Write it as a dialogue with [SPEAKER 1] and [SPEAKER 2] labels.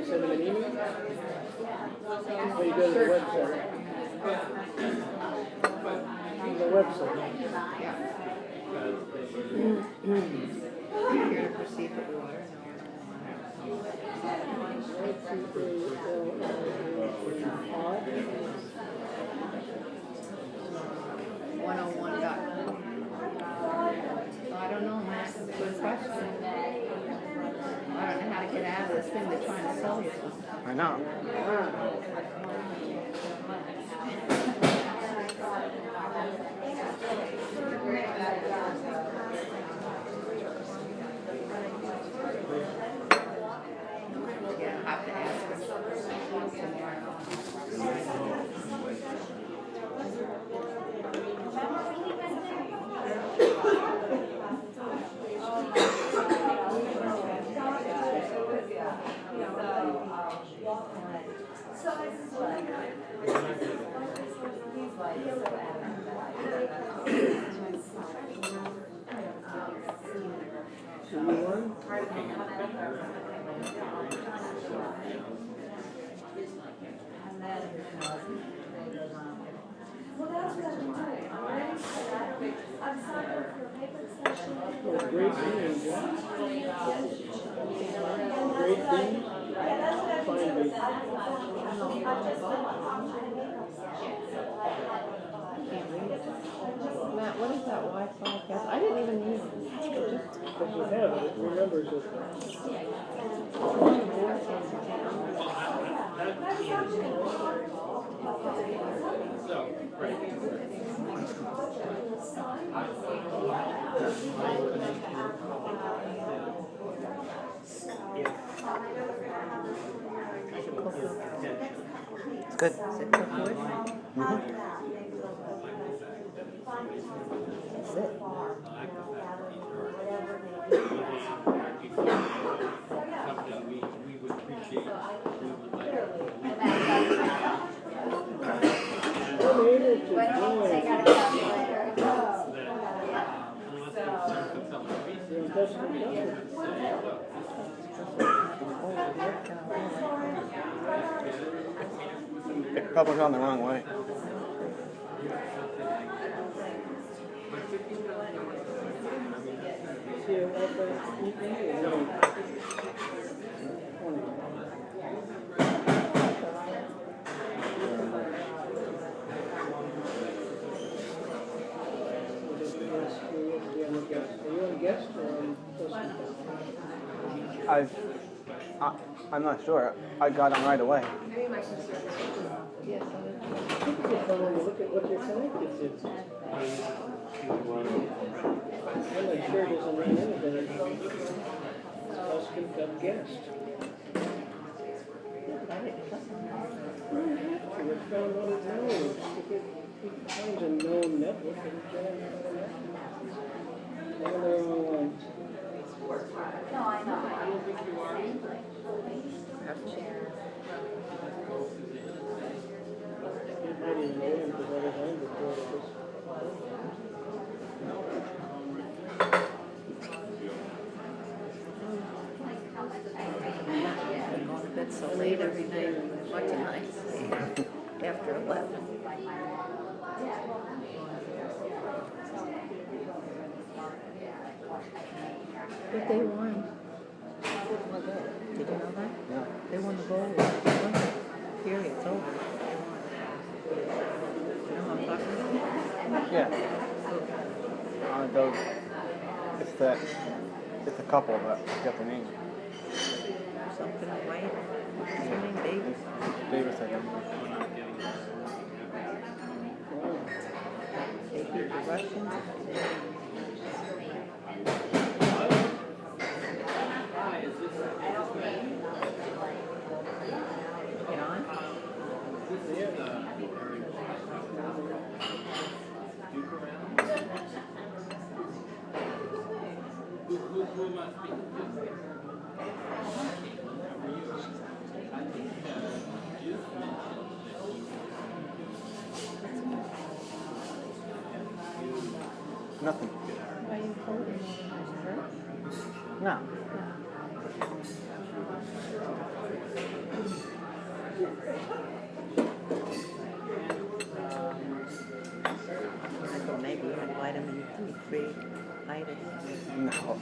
[SPEAKER 1] send them an email? Or you go to the website? The website.
[SPEAKER 2] Yeah. Here to proceed with water. 101. So I don't know, that's a good question. I don't know how to get out of this thing they're trying to sell you.
[SPEAKER 3] I know.
[SPEAKER 2] Yeah, I have to ask her.
[SPEAKER 4] Well, that's what I'm doing. I'm signed up for a paper session.
[SPEAKER 1] Great beans, yeah. Great beans. Fine beans.
[SPEAKER 2] Matt, what is that Wi-Fi? I didn't even use it.
[SPEAKER 1] But you have it, it remembers it.
[SPEAKER 3] It's good.
[SPEAKER 2] Is it cooked wood?
[SPEAKER 3] That's it. It probably gone the wrong way. I'm not sure. I got on right away.
[SPEAKER 2] Yes,
[SPEAKER 1] Look at what you're connected to. I'm not sure it doesn't run anything. House can come guest. We found what it knows. If it finds a known network, it'll join another network. All their own lines.
[SPEAKER 4] No, I know.
[SPEAKER 1] You might even know him because I was on before it was.
[SPEAKER 2] I'm going to bed so late every night. What tonight? After 11. But they won. Did you know that?
[SPEAKER 3] Yeah.
[SPEAKER 2] They won the gold. Period. It's over. You know what I'm talking about?
[SPEAKER 3] Yeah. Those. It's a couple, but I forget the name.
[SPEAKER 2] Something white. What's her name? Davis?
[SPEAKER 3] Davis, I think.
[SPEAKER 2] They beat the Russians. Get on?
[SPEAKER 3] Nothing.
[SPEAKER 2] Why are you holding on?
[SPEAKER 3] No.
[SPEAKER 5] I thought maybe you had vitamin D free itis.
[SPEAKER 3] No.